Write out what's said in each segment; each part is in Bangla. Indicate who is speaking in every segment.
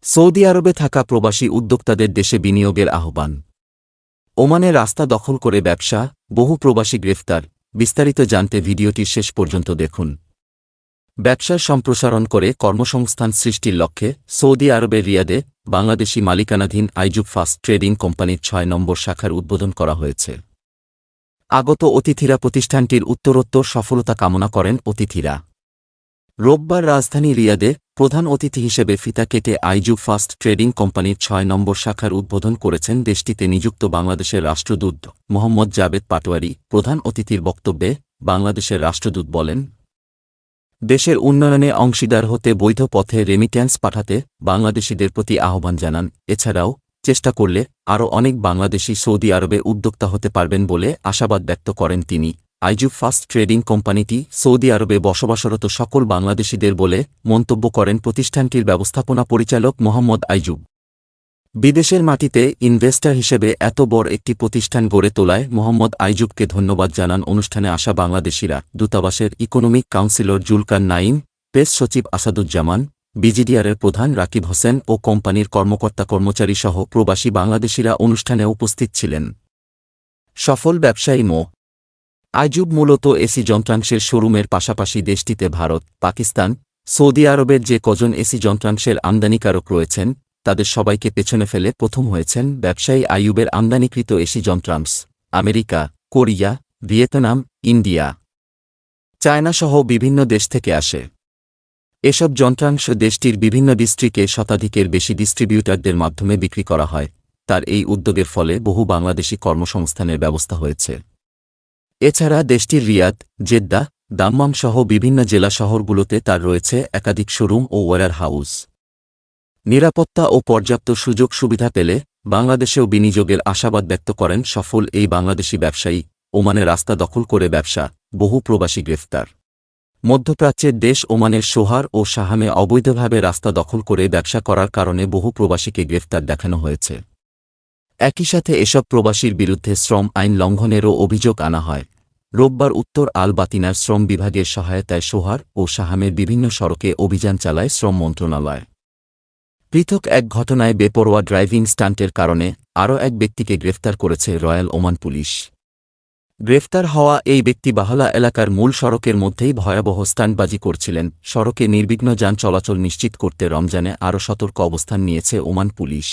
Speaker 1: সৌদি আরবে থাকা প্রবাসী উদ্যোক্তাদের দেশে বিনিয়োগের আহ্বান। ওমানে রাস্তা দখল করে ব্যবসা, বহু প্রবাসী গ্রেফতার। বিস্তারিত জানতে ভিডিওটি শেষ পর্যন্ত দেখুন। ব্যবসার সম্প্রসারণ করে কর্মসংস্থান সৃষ্টির লক্ষ্যে সৌদি আরবের রিয়াদে বাংলাদেশি মালিকানাধীন আইজুব ফাস্ট ট্রেডিং কোম্পানির ৬ নম্বর শাখার উদ্বোধন করা হয়েছে। আগত অতিথিরা প্রতিষ্ঠানটির উত্তরোত্তর সফলতা কামনা করেন অতিথিরা। রোববার রাজধানী রিয়াদে প্রধান অতিথি হিসেবে ফিতা কেটে আইজুব ফাস্ট ট্রেডিং কোম্পানির ৬ নম্বর শাখার উদ্বোধন করেছেন দেশটিতে নিযুক্ত বাংলাদেশের রাষ্ট্রদূত মোহাম্মদ জাবেদ পাটোয়ারি। প্রধান অতিথির বক্তব্যে বাংলাদেশের রাষ্ট্রদূত বলেন, দেশের উন্নয়নে অংশীদার হতে বৈধ পথে রেমিট্যান্স পাঠাতে বাংলাদেশিদের প্রতি আহ্বান জানান। এছাড়াও চেষ্টা করলে আরও অনেক বাংলাদেশি সৌদি আরবে উদ্যোক্তা হতে পারবেন বলে আশাবাদ ব্যক্ত করেন তিনি। আইজুব ফাস্ট ট্রেডিং কোম্পানিটি সৌদি আরবে বসবাসরত সকল বাংলাদেশিদের বলে মন্তব্য করেন প্রতিষ্ঠানটির ব্যবস্থাপনা পরিচালক মোহাম্মদ আইজুব। বিদেশের মাটিতে ইনভেস্টর হিসেবে এত বড় একটি প্রতিষ্ঠান গড়ে তোলায় মোহাম্মদ আইজুবকে ধন্যবাদ জানান অনুষ্ঠানে আসা বাংলাদেশিরা। দূতাবাসের economic councillor Zulkar Naim, press সচিব আসাদুজ্জামান, বিজিডিআরের প্রধান রাকিব হোসেন ও কোম্পানির কর্মকর্তা কর্মচারীসহ প্রবাসী বাংলাদেশিরা অনুষ্ঠানে উপস্থিত ছিলেন। সফল ব্যবসায়ী মো. আইজুব মূলত এসি যন্ত্রাংশের শোরুমের পাশাপাশি দেশটিতে ভারত, পাকিস্তান, সৌদি আরবের যে কজন এসি যন্ত্রাংশের আমদানিকারক রয়েছেন তাদের সবাইকে পেছনে ফেলে প্রথম হয়েছেন ব্যবসায়ী আইয়ুবের আমদানিকৃত এসি যন্ত্রাংশ আমেরিকা, কোরিয়া, ভিয়েতনাম, ইন্ডিয়া, চায়নাসহ বিভিন্ন দেশ থেকে আসে। এসব যন্ত্রাংশ দেশটির বিভিন্ন ডিস্ট্রিক্টে শতাধিকের বেশি ডিস্ট্রিবিউটরদের মাধ্যমে বিক্রি করা হয়। তার এই উদ্যোগের ফলে বহু বাংলাদেশি কর্মসংস্থানের ব্যবস্থা হয়েছে। এছাড়া দেশটির রিয়াদ, জেদ্দা, দাম্মাম সহ বিভিন্ন জেলা শহরগুলোতে তার রয়েছে একাধিক শোরুম ও ওয়্যার হাউস। নিরাপত্তা ও পর্যাপ্ত সুযোগ সুবিধা পেলে বাংলাদেশেও বিনিয়োগের আশাবাদ ব্যক্ত করেন সফল এই বাংলাদেশি ব্যবসায়ী। ওমানে রাস্তা দখল করে ব্যবসা, বহু প্রবাসী গ্রেফতার। মধ্যপ্রাচ্যের দেশ ওমানের সোহার ও শাহামে অবৈধভাবে রাস্তা দখল করে ব্যবসা করার কারণে বহু প্রবাসীকে গ্রেফতার দেখানো হয়েছে। একই সাথে এসব প্রবাসীর বিরুদ্ধে শ্রম আইন লঙ্ঘনেরও অভিযোগ আনা হয়। রোববার উত্তর আল বাতিনার শ্রম বিভাগের সহায়তায় সোহার ও শাহামের বিভিন্ন সড়কে অভিযান চালায় শ্রম মন্ত্রণালয়। পৃথক এক ঘটনায় বেপরোয়া ড্রাইভিং স্টান্টের কারণে আরও এক ব্যক্তিকে গ্রেফতার করেছে রয়্যাল ওমান পুলিশ। গ্রেফতার হওয়া এই ব্যক্তি বাহলা এলাকার মূল সড়কের মধ্যেই ভয়াবহ স্টান্টবাজি করছিলেন। সড়কে নির্বিঘ্ন যান চলাচল নিশ্চিত করতে রমজানে আরও সতর্ক অবস্থান নিয়েছে ওমান পুলিশ।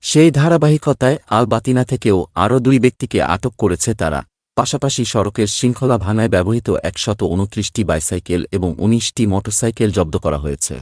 Speaker 1: সেই ধারাবাহিকতায় আল বাতিনা থেকেও আরও ২ ব্যক্তিকে আটক করেছে তারা। পাশাপাশি সড়কের শৃঙ্খলা ভাঙায় ব্যবহৃত ১২৯টি বাইসাইকেল এবং ১৯টি মোটরসাইকেল জব্দ করা হয়েছে।